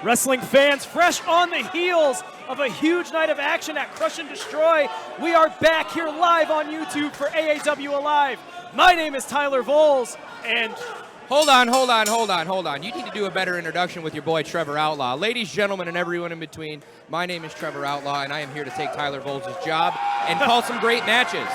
Wrestling fans, fresh on the heels of a huge night of action at Crush and Destroy, we are back here live on YouTube for AAW Alive. My name is Tyler Voles, and... Hold on. You need to do a better introduction with your boy Trevor Outlaw. Ladies, gentlemen, and everyone in between, my name is Trevor Outlaw, and I am here to take Tyler Voles' job and call some great matches.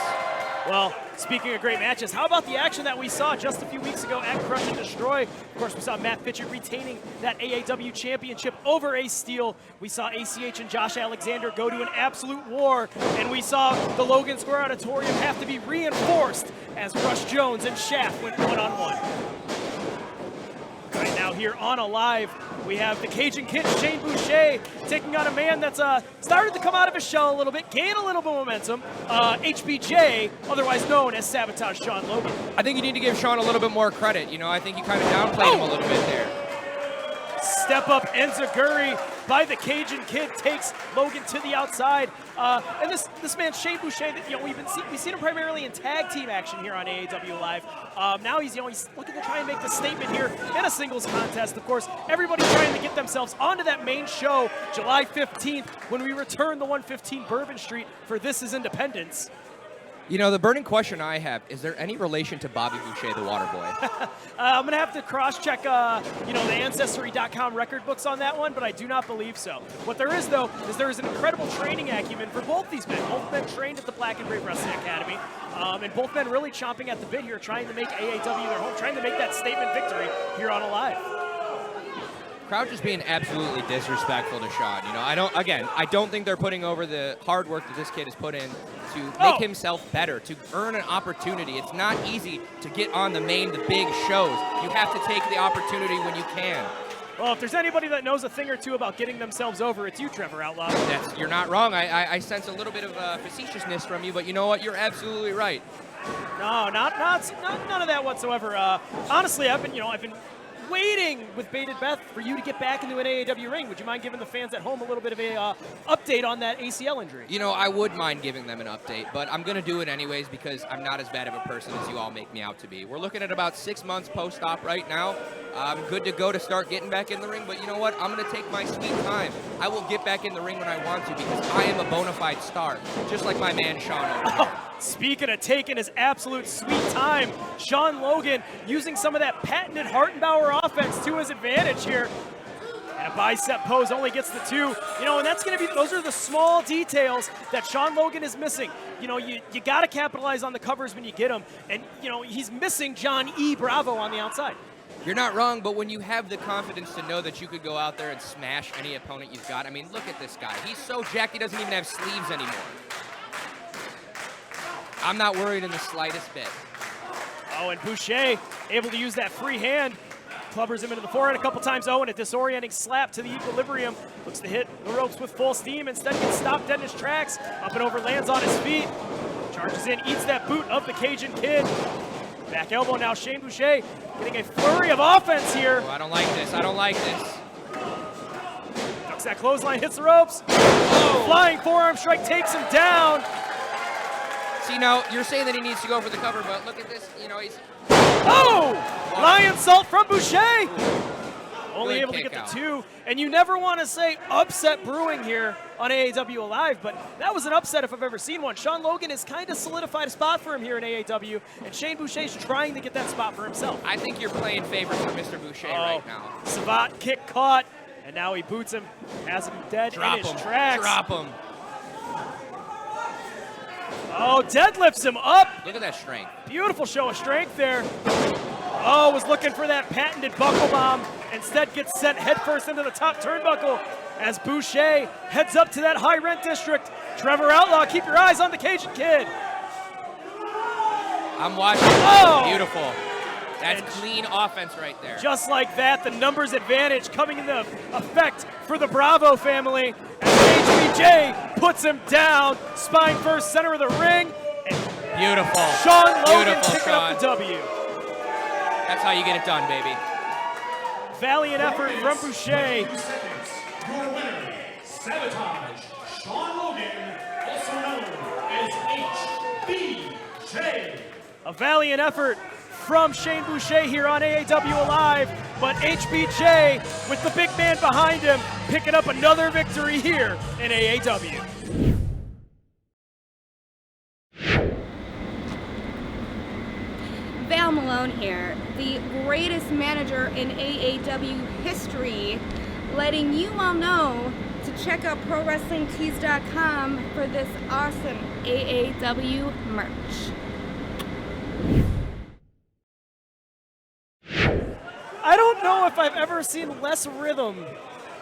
Well, speaking of great matches, how about the action that we saw just a few weeks ago at Crush and Destroy? Of course, we saw Matt Fitchett retaining that AAW championship over Ace Steel. We saw ACH and Josh Alexander go to an absolute war, and we saw the Logan Square Auditorium have to be reinforced as Rush Jones and Shaft went one-on-one. Right now here on Alive, we have the Cajun Kid, Shain Boucher, taking on a man that's started to come out of his shell a little bit, gain a little bit of momentum, HBJ, otherwise known as Sabotage Shain Logan. I think you need to give Shain a little bit more credit. You know, I think you kind of downplayed him a little bit there. Step up Enziguri by the Cajun Kid takes Logan to the outside. And this man, Shain Boucher, we've seen him primarily in tag team action here on AAW Live. Now he's looking to try and make the statement here in a singles contest. Of course, everybody's trying to get themselves onto that main show July 15th when we return the 115 Bourbon Street for This Is Independence. You know, the burning question I have, is there any relation to Bobby Boucher, the water boy? I'm going to have to cross-check, the Ancestry.com record books on that one, but I do not believe so. What there is, though, is there is an incredible training acumen for both these men. Both men trained at the Black and Brave Wrestling Academy, and both men really chomping at the bit here, trying to make AAW their home, trying to make that statement victory here on Alive. Crowd just being absolutely disrespectful to Shain. You know, I don't think they're putting over the hard work that this kid has put in to make himself better, to earn an opportunity. It's not easy to get on the big shows. You have to take the opportunity when you can. Well, if there's anybody that knows a thing or two about getting themselves over, it's you, Trevor Outlaw. You're not wrong. I sense a little bit of facetiousness from you, but you know what? You're absolutely right. No, none of that whatsoever. Honestly, I've been waiting with bated breath for you to get back into an AAW ring. Would you mind giving the fans at home a little bit of a update on that ACL injury? You know, I would mind giving them an update, but I'm going to do it anyways because I'm not as bad of a person as you all make me out to be. We're looking at about 6 months post-op right now. I'm good to go to start getting back in the ring, but you know what? I'm going to take my sweet time. I will get back in the ring when I want to because I am a bona fide star, just like my man Shain over here. Speaking of taking his absolute sweet time, Shain Logan using some of that patented Hartenbauer offense to his advantage here. And a bicep pose only gets the 2. You know, and that's going to be, those are the small details that Shain Logan is missing. You know, you got to capitalize on the covers when you get them. And, you know, he's missing John E. Bravo on the outside. You're not wrong, but when you have the confidence to know that you could go out there and smash any opponent you've got, I mean, look at this guy. He's so jacked he doesn't even have sleeves anymore. I'm not worried in the slightest bit. Oh, and Boucher able to use that free hand. Clubbers him into the forehand a couple times. Oh, and a disorienting slap to the equilibrium. Looks to hit the ropes with full steam. Instead gets stopped dead in his tracks. Up and over, lands on his feet. Charges in, eats that boot of the Cajun Kid. Back elbow now, Shain Boucher getting a flurry of offense here. Oh, I don't like this. Ducks that clothesline, hits the ropes. Oh. Flying forearm strike takes him down. See, now, you're saying that he needs to go for the cover, but look at this. You know, he's... Oh! Lion salt from Boucher. Only Good able to get out. the 2. And you never want to say upset brewing here on AAW Alive, but that was an upset if I've ever seen one. Shain Logan has kind of solidified a spot for him here in AAW, and Shain Boucher's trying to get that spot for himself. I think you're playing favor for Mr. Boucher right now. Savat kick caught, and now he boots him, has him dead in his tracks. Drop him. Oh, deadlifts him up. Look at that strength. Beautiful show of strength there. Oh, was looking for that patented buckle bomb. Instead gets sent headfirst into the top turnbuckle as Boucher heads up to that high rent district. Trevor Outlaw, keep your eyes on the Cajun Kid. I'm watching. Oh! Beautiful. That's clean offense right there. Just like that, the numbers advantage coming into effect for the Bravo family. As HBJ puts him down, spine first, center of the ring. Beautiful. Shain Logan picking up the W. That's how you get it done, baby. Valiant effort from Boucher. Your winner, Sabotage, Shain Logan, also known as HBJ. A valiant effort from Shain Boucher here on AAW Alive. but HBJ with the big man behind him picking up another victory here in AAW. Val Malone here, the greatest manager in AAW history, letting you all know to check out ProWrestlingTees.com for this awesome AAW merch. I don't know if I've ever seen less rhythm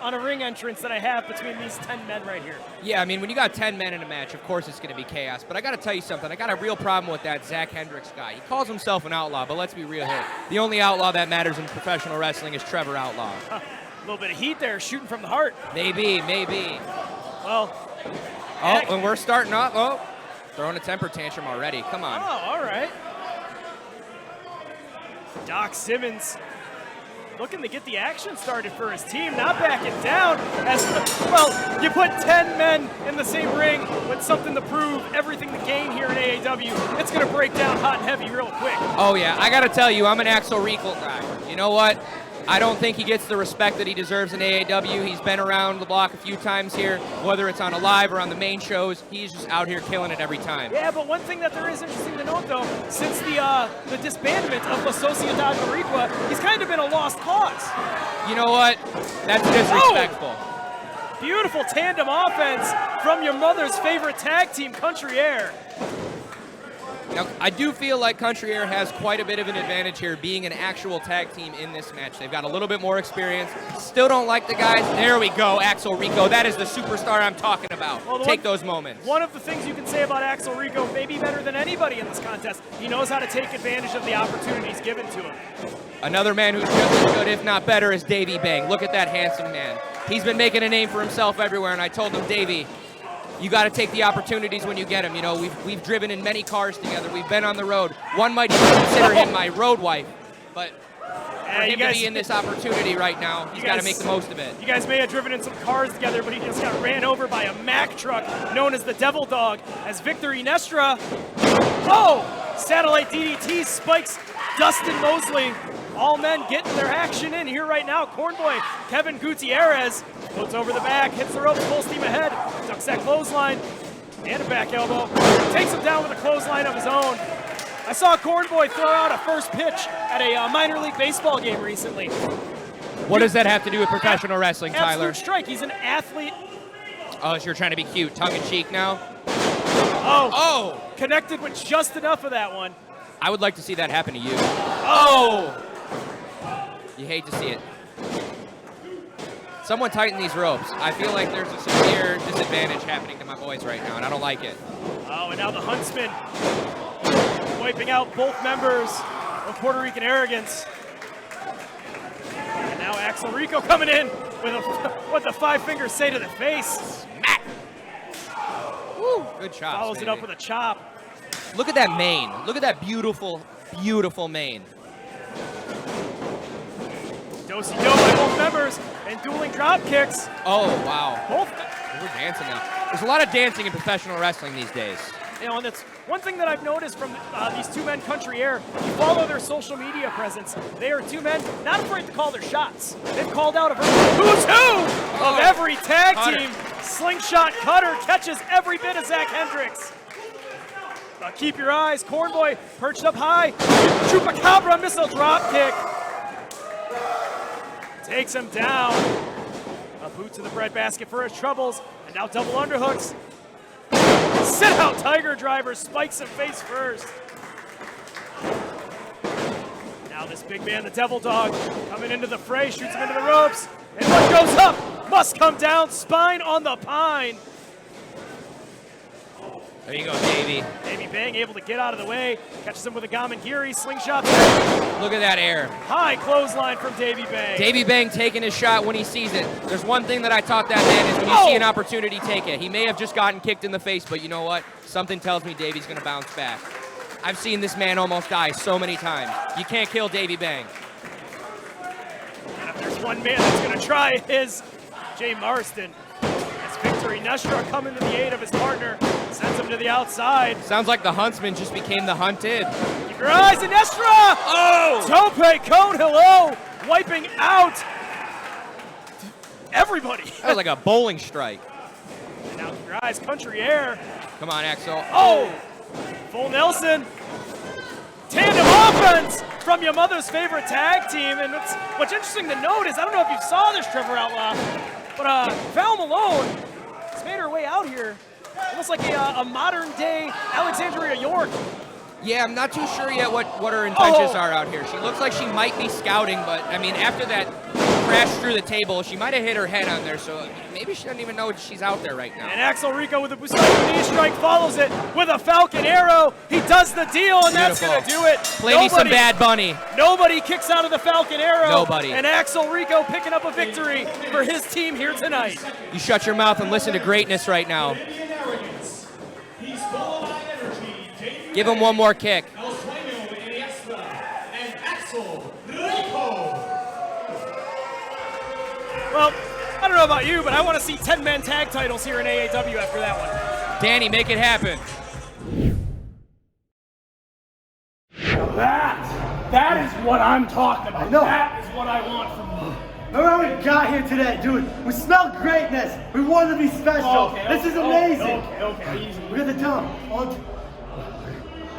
on a ring entrance than I have between these 10 men right here. Yeah, I mean, when you got 10 men in a match, of course it's going to be chaos. But I got to tell you something. I got a real problem with that Hendrix guy. He calls himself an outlaw, but let's be real here. The only outlaw that matters in professional wrestling is Trevor Outlaw. A little bit of heat there, shooting from the heart. Maybe, maybe. Well. Oh, and we're starting off. Oh, throwing a temper tantrum already. Come on. Oh, all right. Doc Simmons looking to get the action started for his team, not backing down. Well, you put 10 men in the same ring with something to prove, everything to gain here in AAW. It's going to break down hot and heavy real quick. Oh, yeah. I got to tell you, I'm an Axel Rico guy. You know what? I don't think he gets the respect that he deserves in AAW. He's been around the block a few times here, whether it's on a live or on the main shows. He's just out here killing it every time. Yeah, but one thing that there is interesting to note, though, since the disbandment of La Sociedad Boricua, he's kind of been a lost cause. You know what? That's disrespectful. Oh! Beautiful tandem offense from your mother's favorite tag team, Country Air. Now, I do feel like Country Air has quite a bit of an advantage here being an actual tag team in this match. They've got a little bit more experience. Still don't like the guys. There we go, Axel Rico. That is the superstar I'm talking about. Well, take those moments. One of the things you can say about Axel Rico, maybe better than anybody in this contest, he knows how to take advantage of the opportunities given to him. Another man who's just as good, if not better, is Davey Bang. Look at that handsome man. He's been making a name for himself everywhere, and I told him, Davey, you got to take the opportunities when you get them. You know, we've driven in many cars together. We've been on the road. One might even consider him my road wife, but for him to be in this opportunity right now, he's got to make the most of it. You guys may have driven in some cars together, but he just got ran over by a Mack truck known as the Devil Dog as Victor Iniestra. Oh! Satellite DDT spikes Dustin Mosley. All men getting their action in here right now. Cornboy Kevin Gutierrez floats over the back, hits the ropes full steam ahead, ducks that clothesline, and a back elbow. Takes him down with a clothesline of his own. I saw Cornboy throw out a first pitch at a minor league baseball game recently. What does that have to do with professional wrestling, Tyler? Absolute strike. He's an athlete. Oh, so you're trying to be cute. Tongue-in-cheek now? Oh! Connected with just enough of that one. I would like to see that happen to you. Oh! You hate to see it. Someone tighten these ropes. I feel like there's a severe disadvantage happening to my boys right now, and I don't like it. Oh, and now the Huntsman wiping out both members of Puerto Rican Arrogance. And now Axel Rico coming in with what the five fingers say to the face. Smack! Woo! Good chops, Follows it up with a chop. Look at that mane. Look at that beautiful, beautiful mane. Do-si-do by both members and dueling drop kicks. Oh, wow. Both. We're dancing now. There's a lot of dancing in professional wrestling these days. You know, and that's one thing that I've noticed from these two men, Country Air. You follow their social media presence. They are two men not afraid to call their shots. They've called out a who's who of every tag team. Slingshot Cutter catches every bit of Hendrix. Keep your eyes. Cornboy perched up high. Chupacabra missile drop kick. Takes him down. A boot to the breadbasket for his troubles. And now double underhooks. Sit out Tiger Driver, spikes him face first. Now this big man, the Devil Dog, coming into the fray, shoots him into the ropes. And what goes up must come down, spine on the pine. There you go, Davey. Davey Bang able to get out of the way, catches him with a Gamangiri, slingshot. Look at that air. High clothesline from Davey Bang. Davey Bang taking his shot when he sees it. There's one thing that I taught that man is when you see an opportunity, take it. He may have just gotten kicked in the face, but you know what? Something tells me Davey's going to bounce back. I've seen this man almost die so many times. You can't kill Davey Bang. And if there's one man that's going to try his, Jay Marston. As Victor Iniestra coming to the aid of his partner, sends him to the outside. Sounds like the Huntsman just became the Hunted. Keep your eyes, Iniestra! Oh! Tope cone, hello! wiping out everybody. That was like a bowling strike. And now Rise country air. Come on, Axel. Oh, full Nelson. Tandem offense from your mother's favorite tag team. And what's interesting to note is, I don't know if you saw this, Trevor Outlaw, but Val Malone has made her way out here. Almost like a modern day Alexandria York. Yeah, I'm not too sure yet what her intentions are out here. She looks like she might be scouting, but I mean, after that crash through the table, she might have hit her head on there, so maybe she doesn't even know she's out there right now. And Axel Rico with a Boucher knee strike follows it with a Falcon Arrow. He does the deal, and that's going to do it. Play me some Bad Bunny. Nobody kicks out of the Falcon Arrow. Nobody. And Axel Rico picking up a victory for his team here tonight. You shut your mouth and listen to greatness right now. He's full of high energy. Give him one more kick. Iniestra and Axel Rico. Well, I don't know about you, but I want to see 10-man tag titles here in AAW after that one. Danny, make it happen. That is what I'm talking about. I know. That is what I want from you. Remember how we got here today, dude? We smell greatness. We wanted to be special. This is amazing. Okay, easy. We're the dumb.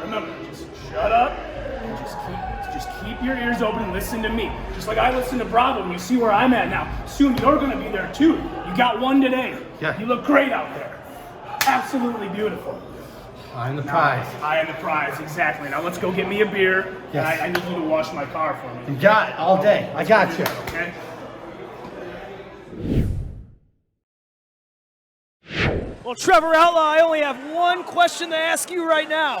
Remember, just shut up and just keep your ears open and listen to me. Just like I listen to Bravo and you see where I'm at now. Soon you're gonna be there too. You got one today. Yeah. You look great out there. Absolutely beautiful. I'm the prize. I am the prize, exactly. Now let's go get me a beer. Yes. And I need you to wash my car for me. You got it all day. I got you. Okay? Well, Trevor Outlaw, I only have one question to ask you right now.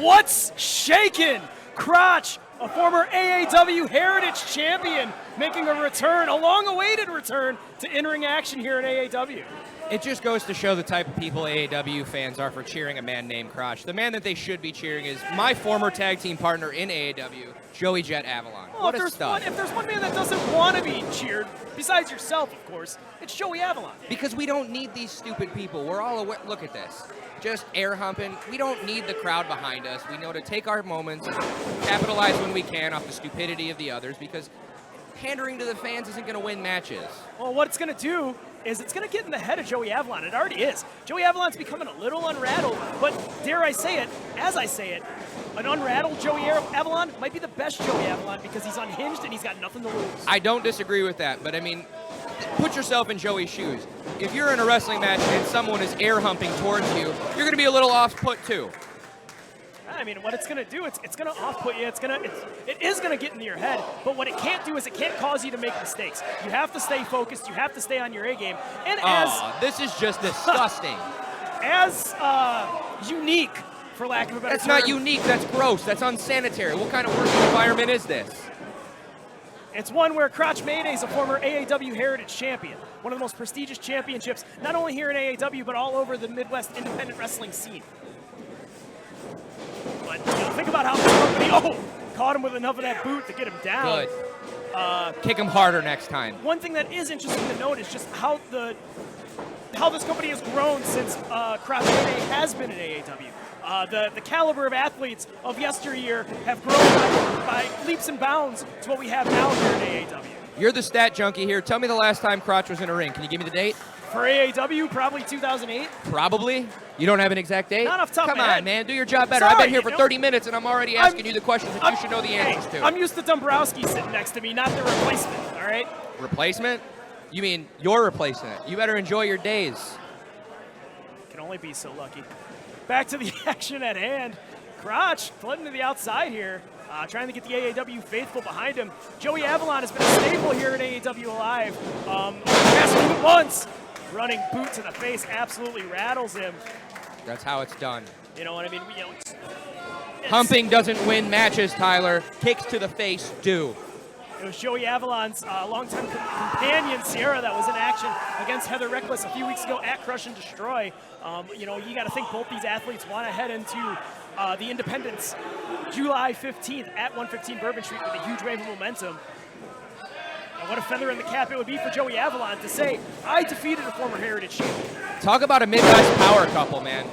What's shaking? Crotch, a former AAW Heritage Champion, making a return, a long-awaited return to in-ring action here in AAW. It just goes to show the type of people AAW fans are for cheering a man named Crotch. The man that they should be cheering is my former tag team partner in AAW, Joey Jet Avalon. Well, What if a there's stud. if there's one man that doesn't want to be cheered, besides yourself, of course, it's Joey Avalon. Because we don't need these stupid people. We're all aware. Look at this. Just air humping. We don't need the crowd behind us. We know to take our moments, capitalize when we can off the stupidity of the others, because pandering to the fans isn't going to win matches. Well, what it's going to do is it's going to get in the head of Joey Avalon. It already is. Joey Avalon's becoming a little unrattled, but dare I say it, as I say it, an unrattled Joey Avalon might be the best Joey Avalon because he's unhinged and he's got nothing to lose. I don't disagree with that, but I mean, put yourself in Joey's shoes. If you're in a wrestling match and someone is air humping towards you, you're going to be a little off put too. I mean, what it's going to do, it's going to off-put you. It is going to get into your head. But what it can't do is it can't cause you to make mistakes. You have to stay focused. You have to stay on your A game. And This is just disgusting. as unique, for lack of a better term. That's not unique. That's gross. That's unsanitary. What kind of working environment is this? It's one where Crotch Mayday is a former AAW Heritage Champion. One of the most prestigious championships, not only here in AAW, but all over the Midwest independent wrestling scene. But think about how the company, caught him with enough of that boot to get him down. Good. Kick him harder next time. One thing that is interesting to note is just how this company has grown since Crotch Mayday has been in AAW. The caliber of athletes of yesteryear have grown by leaps and bounds to what we have now here in AAW. You're the stat junkie here. Tell me the last time Crotch was in a ring. Can you give me the date? For AAW, probably 2008. Probably. You don't have an exact date? Not off the top of Come my on, head. man. Do your job better. Sorry, I've been here for you know, 30 minutes, and I'm already asking you the questions that you should know the answers to. I'm used to Dombrowski sitting next to me, not the replacement, all right? Replacement? You mean your replacement. You better enjoy your days. Can only be so lucky. Back to the action at hand. Crotch flooding to the outside here, trying to get the AAW faithful behind him. Joey Avalon has been a staple here at AAW Live. Over the past few months, running boot to the face absolutely rattles him. That's how it's done. You know what I mean? It's Humping doesn't win matches, Tyler. Kicks to the face do. It was Joey Avalon's longtime companion, Sierra, that was in action against Heather Reckless a few weeks ago at Crush and Destroy. You got to think both these athletes want to head into the Independence July 15th at 115 Bourbon Street with a huge wave of momentum. And what a feather in the cap it would be for Joey Avalon to say, I defeated a former Heritage champion. Talk about a Midwest power couple, man.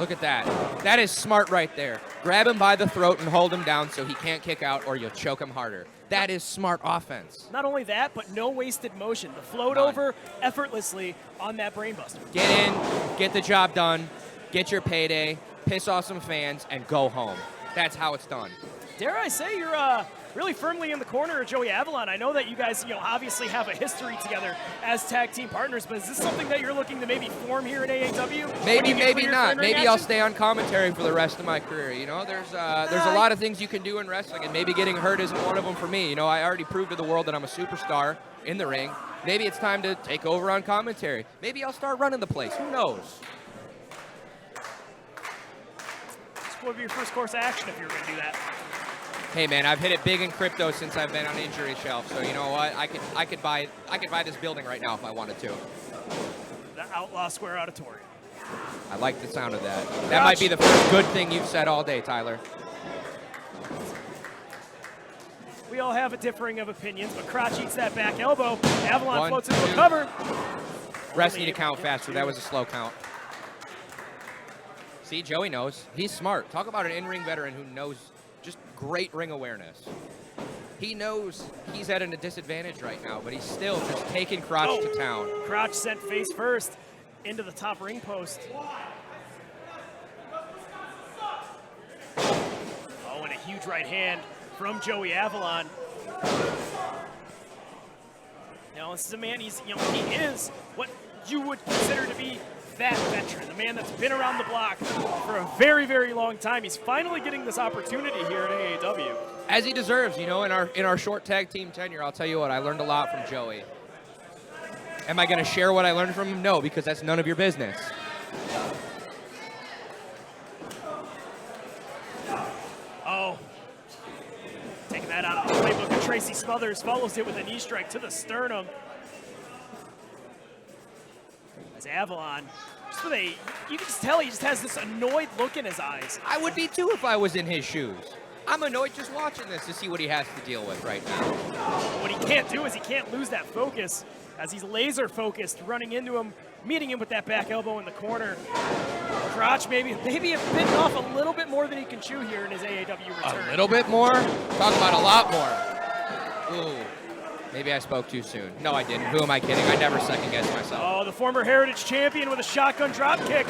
Look at that. That is smart right there. Grab him by the throat and hold him down so he can't kick out or you'll choke him harder. That is smart offense. Not only that, but no wasted motion. The float over effortlessly on that brainbuster. Get in, get the job done, get your payday, piss off some fans, and go home. That's how it's done. Dare I say you're really firmly in the corner of Joey Avalon. I know that you guys, obviously have a history together as tag team partners, but is this something that you're looking to maybe form here in AAW? Maybe, maybe not. Maybe I'll stay on commentary for the rest of my career. There's a lot of things you can do in wrestling, and maybe getting hurt isn't one of them for me. I already proved to the world that I'm a superstar in the ring. Maybe it's time to take over on commentary. Maybe I'll start running the place. Who knows? What would be your first course of action if you were going to do that? Hey man, I've hit it big in crypto since I've been on injury shelf. So you know what? I could buy this building right now if I wanted to. The Outlaw Square Auditorium. I like the sound of that. That might be the first good thing you've said all day, Tyler. We all have a differing of opinions, but Crotch eats that back elbow. Avalon floats into a cover. Refs need to count faster. That was a slow count. See, Joey knows. He's smart. Talk about an in-ring veteran who knows just great ring awareness. He knows he's at a disadvantage right now, but he's still just taking Crotch to town. Crotch sent face first into the top ring post. Oh, and a huge right hand from Joey Avalon. This is a man, he is what you would consider to be that veteran, the man that's been around the block for a very, very long time. He's finally getting this opportunity here at AAW. As he deserves, in our short tag team tenure. I'll tell you what, I learned a lot from Joey. Am I going to share what I learned from him? No, because that's none of your business. Oh. Taking that out of the playbook, and Tracy Smothers follows it with a knee strike to the sternum. As Avalon, you can just tell he just has this annoyed look in his eyes. I would be too if I was in his shoes. I'm annoyed just watching this to see what he has to deal with right now. What he can't do is he can't lose that focus as he's laser focused, running into him, meeting him with that back elbow in the corner. Crotch maybe have bitten off a little bit more than he can chew here in his AAW return. A little bit more? Talk about a lot more. Ooh. Maybe I spoke too soon. No, I didn't. Who am I kidding? I never second-guess myself. Oh, the former Heritage champion with a shotgun drop kick.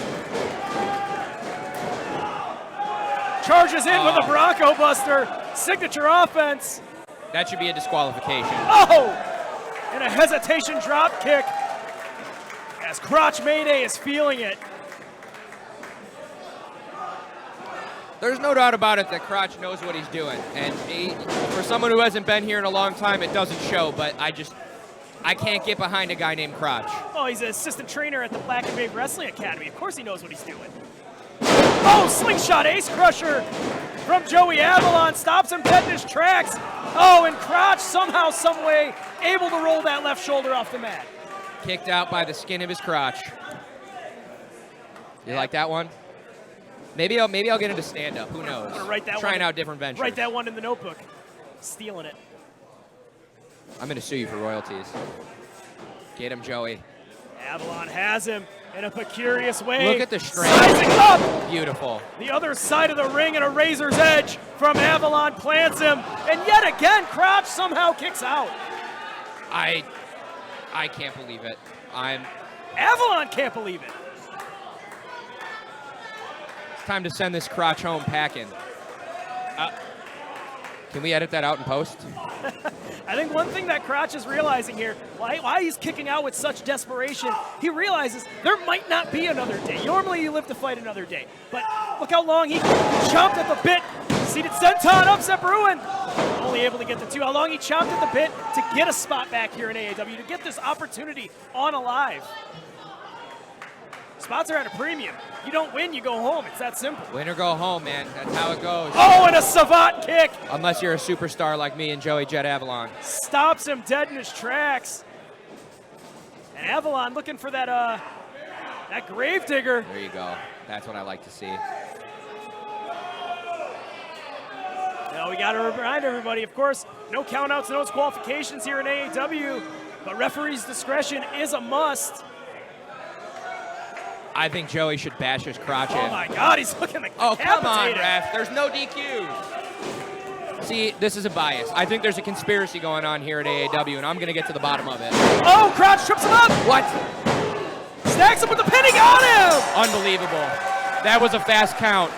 Charges in with a Bronco Buster. Signature offense. That should be a disqualification. Oh! And a hesitation drop kick as Crotch Mayday is feeling it. There's no doubt about it that Crotch knows what he's doing. And for someone who hasn't been here in a long time, it doesn't show, but I can't get behind a guy named Crotch. Oh, he's an assistant trainer at the Black and Wave Wrestling Academy. Of course he knows what he's doing. Oh, slingshot ace crusher from Joey Avalon. Stops him dead in his tracks. Oh, and Crotch somehow, some way, able to roll that left shoulder off the mat. Kicked out by the skin of his crotch. You like that one? Maybe I'll get into stand-up. Who knows? I'm gonna write that Trying out different ventures. Write that one in the notebook. Stealing it. I'm going to sue you for royalties. Get him, Joey. Avalon has him in a precarious way. Look at the strength. Sizing up! Beautiful. The other side of the ring and a razor's edge from Avalon plants him. And yet again, Crotch somehow kicks out. I can't believe it. Avalon can't believe it. It's time to send this Crotch home packing. Can we edit that out in post? I think one thing that Crotch is realizing here, why he's kicking out with such desperation, he realizes there might not be another day. Normally you live to fight another day, but look how long he chomped at the bit. Seated senton, upset Bruin. Only able to get the two. How long he chomped at the bit to get a spot back here in AAW, to get this opportunity on Alive. Spots are at a premium. You don't win, you go home. It's that simple. Win or go home, man. That's how it goes. Oh, and a savant kick. Unless you're a superstar like me and Joey Jet Avalon. Stops him dead in his tracks. And Avalon looking for that gravedigger. There you go. That's what I like to see. Now we got to remind everybody, of course, no countouts, no disqualifications here in AAW, but referee's discretion is a must. I think Joey should bash his crotch in. Oh my God, he's looking like Oh, come on, decapitated. ref. There's no DQ. See, this is a bias. I think there's a conspiracy going on here at AAW, and I'm going to get to the bottom of it. Oh, Crotch trips him up. What? Stacks him with the pin. He got him. Unbelievable. That was a fast count.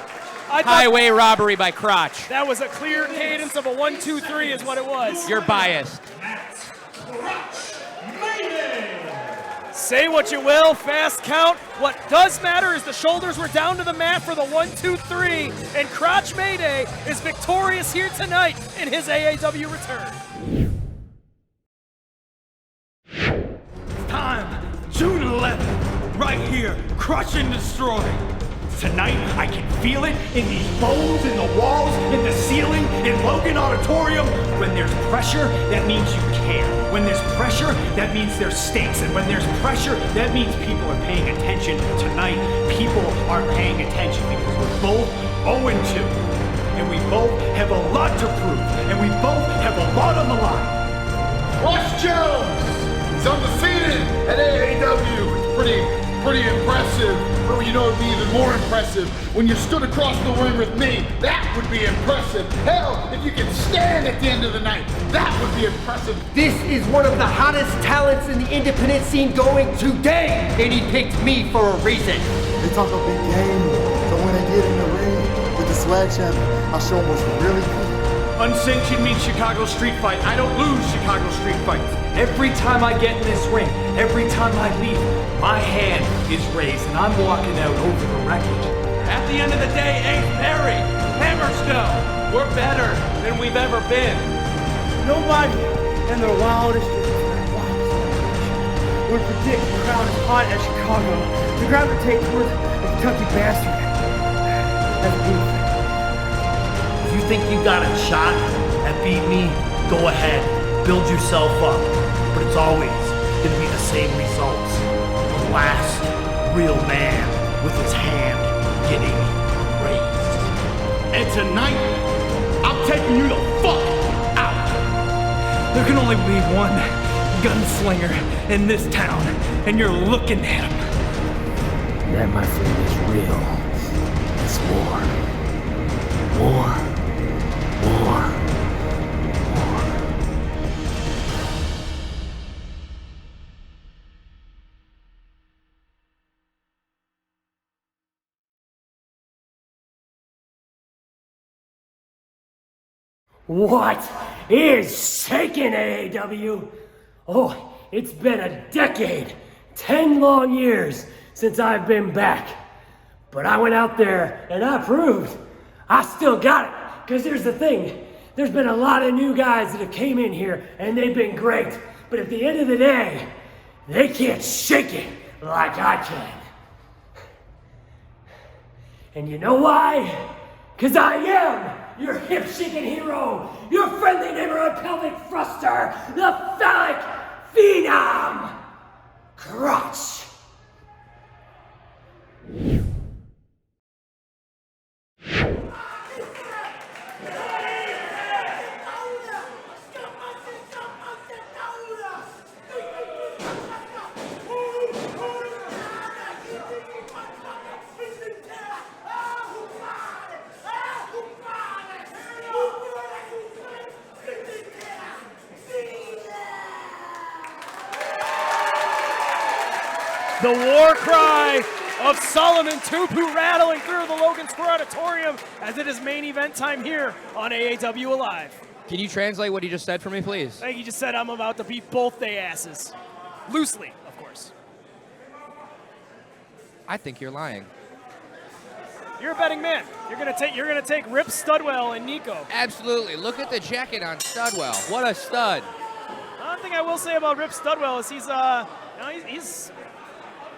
I thought Highway robbery by Crotch. that was a clear cadence of a 1, 2, 3 is what it was. You're biased. Crotch, Mayday. Say what you will, fast count. What does matter is the shoulders were down to the mat for the 1, 2, 3, and Crotch Mayday is victorious here tonight in his AAW return. Time, June 11th, right here, crush and destroy. Tonight, I can feel it in these bones, in the walls, in the ceiling, in Logan Auditorium. When there's pressure, that means you care. When there's pressure, that means there's stakes. And when there's pressure, that means people are paying attention. Tonight, people are paying attention because we're both 0-2. And we both have a lot to prove. And we both have a lot on the line. Rush Jones! He's undefeated at AAW. It's pretty impressive. But you know, it'd be even more impressive when you stood across the ring with me. That would be impressive. Hell, if you could stand at the end of the night, that would be impressive. This is one of the hottest talents in the independent scene going today, and he picked me for a reason. They talk a big game, so when they get in the ring with the swag champion, I'll show them what's really good. Unsanctioned means Chicago street fight. I don't lose Chicago street fights. Every time I get in this ring, every time I leave, my hand is raised and I'm walking out over the wreckage. At the end of the day, Ace Perry, Hammerstone, we're better than we've ever been. Nobody in their wildest dreams would predict the crowd as hot as Chicago to gravitate towards a Kentucky bastard. That's beautiful. If you think you got a shot at beating me, go ahead, build yourself up. But it's always gonna be the same results. The last real man with his hand getting raised. And tonight, I'm taking you the fuck out. There can only be one gunslinger in this town, and you're looking at him. That, my friend, is real. It's war. War. War. What is shaking, AAW? Oh, it's been a decade, 10 long years since I've been back. But I went out there and I proved I still got it. Because here's the thing, there's been a lot of new guys that have came in here and they've been great. But at the end of the day, they can't shake it like I can. And you know why? Because I am your hip-shaking hero, your friendly neighborhood pelvic thruster, the phallic phenom, Crotch. The war cry of Solomon Tupu rattling through the Logan Square Auditorium as it is main event time here on AAW Alive. Can you translate what he just said for me, please? I think he just said I'm about to beat both they asses. Loosely, of course. I think you're lying. You're a betting man. You're gonna take Ript, Studwell, and Nico. Absolutely. Look at the jacket on Studwell. What a stud. One thing I will say about Ript Studwell is he's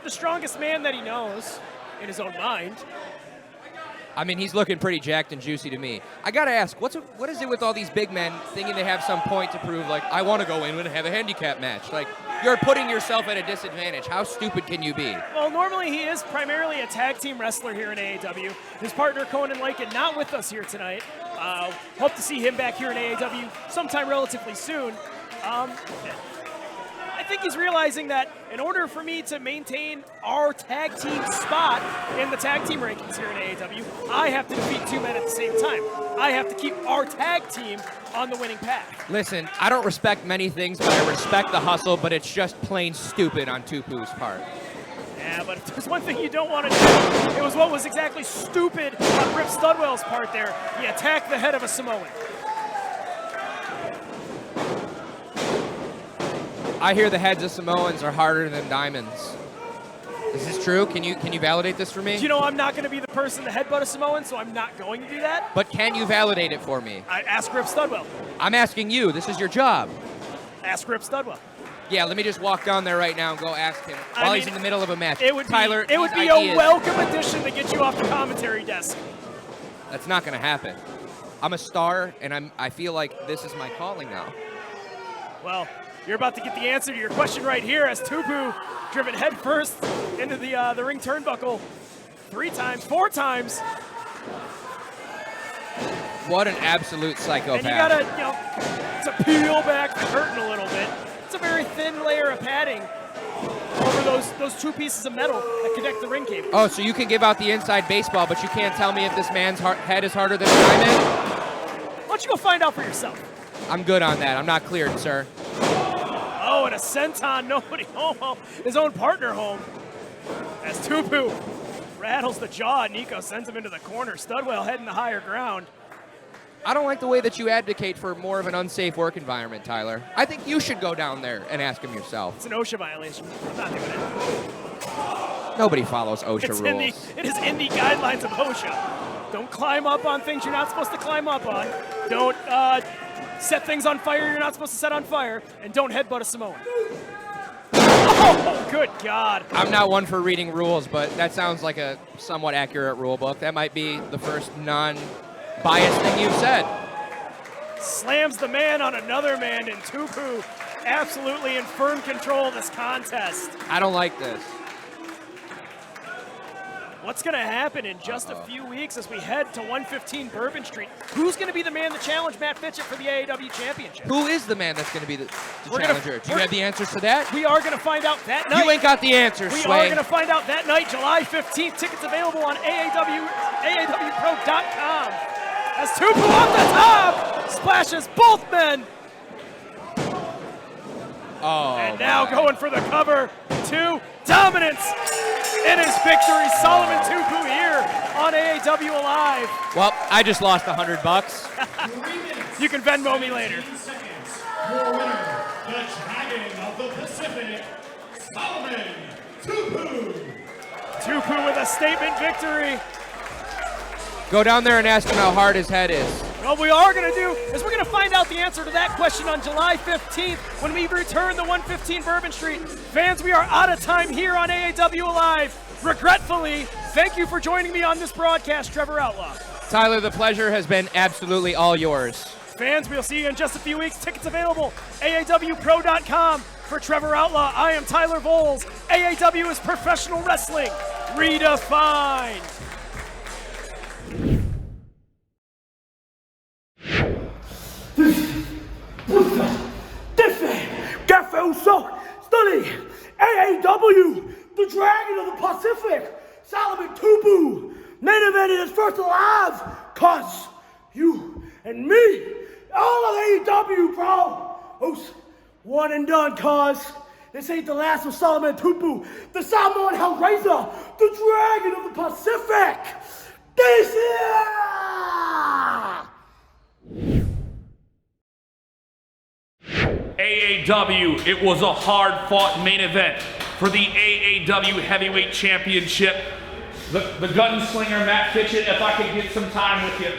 the strongest man that he knows in his own mind. I mean, he's looking pretty jacked and juicy to me. I gotta ask, what is it with all these big men thinking they have some point to prove? Like, I want to go in and have a handicap match. Like, you're putting yourself at a disadvantage. How stupid can you be? Well, normally he is primarily a tag team wrestler here in AAW. His partner Conan Lycan not with us here tonight. Hope to see him back here in AAW sometime relatively soon. I think he's realizing that in order for me to maintain our tag team spot in the tag team rankings here in AAW, I have to defeat 2 men at the same time. I have to keep our tag team on the winning path. Listen, I don't respect many things, but I respect the hustle, but it's just plain stupid on Tupu's part. Yeah, but if there's one thing you don't want to do, it was what was exactly stupid on Ript Studwell's part there. He attacked the head of a Samoan. I hear the heads of Samoans are harder than diamonds. Is this true? Can you validate this for me? You know, I'm not going to be the person to headbutt a Samoan, so I'm not going to do that. But can you validate it for me? I ask Ript Studwell. I'm asking you. This is your job. Ask Ript Studwell. Yeah, let me just walk down there right now and go ask him while he's in the middle of a match. It would Tyler, be a welcome addition to get you off the commentary desk. That's not going to happen. I'm a star, and I feel like this is my calling now. Well, you're about to get the answer to your question right here as Tupu driven headfirst into the ring turnbuckle 4 times. What an absolute psychopath. And you gotta, to peel back the curtain a little bit. It's a very thin layer of padding over those 2 pieces of metal that connect the ring cable. Oh, so you can give out the inside baseball, but you can't tell me if this man's head is harder than a diamond? Why don't you go find out for yourself? I'm good on that. I'm not cleared, sir. Oh, and a senton, nobody home, his own partner home. As Tupu rattles the jaw, Nico sends him into the corner. Studwell heading the higher ground. I don't like the way that you advocate for more of an unsafe work environment, Tyler. I think you should go down there and ask him yourself. It's an OSHA violation. I'm not doing it. Nobody follows OSHA rules. It is in the guidelines of OSHA. Don't climb up on things you're not supposed to climb up on. Don't set things on fire you're not supposed to set on fire. And don't headbutt a Samoan. Oh, good God. I'm not one for reading rules, but that sounds like a somewhat accurate rule book. That might be the first non-biased thing you've said. Slams the man on another man, and Tupu absolutely in firm control of this contest. I don't like this. What's going to happen in just a few weeks as we head to 115 Bourbon Street? Who's going to be the man to challenge Matt Fitchett for the AAW Championship? Who is the man that's going to be the challenger? Do you have the answers to that? We are going to find out that night. You ain't got the answers, We Sway. are going to find out that night, July 15th. Tickets available on AAWPro.com. As Tupu off the top splashes both men. Oh, and now going for the cover to dominance. It is victory. Solomon Tupu here on AAW Live. Well, I just lost $100. You can Venmo me later. Your winner, the Dragon of the Pacific, Solomon Tupu. Tupu with a statement victory. Go down there and ask him how hard his head is. What we are going to do is we're going to find out the answer to that question on July 15th when we return to 115 Bourbon Street. Fans, we are out of time here on AAW Live. Regretfully, thank you for joining me on this broadcast, Trevor Outlaw. Tyler, the pleasure has been absolutely all yours. Fans, we'll see you in just a few weeks. Tickets available, AAWPro.com. For Trevor Outlaw, I am Tyler Voles. AAW is professional wrestling redefined. AAW, the Dragon of the Pacific, Solomon Tupu, main eventing his first alive, cause you and me, all of AAW, bro. Who's one and done, cause this ain't the last of Solomon Tupu, the Samoan Hellraiser, the Dragon of the Pacific. This is... AAW, it was a hard-fought main event for the AAW Heavyweight Championship. The gunslinger, Matt Fitchett, if I could get some time with you.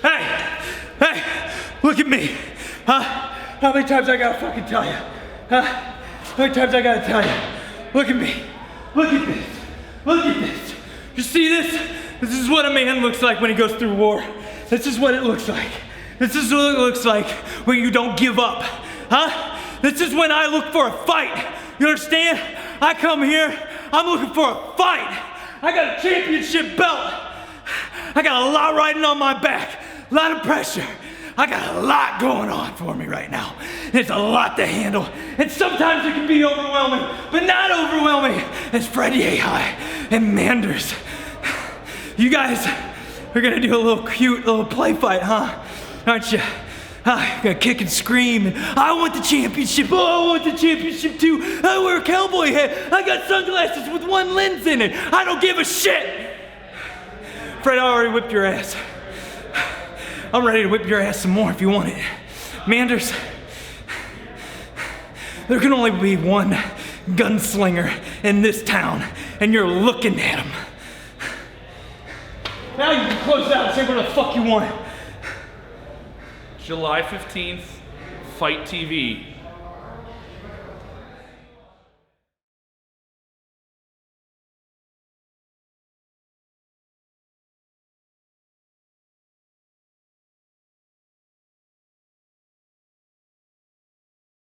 Hey, look at me. How many times I gotta fucking tell you? How many times I gotta tell you? Look at me. Look at this. Look at this. You see this? This is what a man looks like when he goes through war. This is what it looks like. This is what it looks like when you don't give up. This is when I look for a fight. You understand? I come here, I'm looking for a fight. I got a championship belt. I got a lot riding on my back, a lot of pressure. I got a lot going on for me right now. It's a lot to handle, and sometimes it can be overwhelming, but not overwhelming as Fred Yehai and Manders. You guys are gonna do a little cute little play fight, huh? Aren't you? Gonna kick and scream, and I want the championship. Oh, I want the championship too. I wear a cowboy hat. I got sunglasses with one lens in it. I don't give a shit. Fred, I already whipped your ass. I'm ready to whip your ass some more if you want it. Manders, there can only be one gunslinger in this town, and you're looking at him. Now you can close it out and say what the fuck you want. July 15th, Fight TV.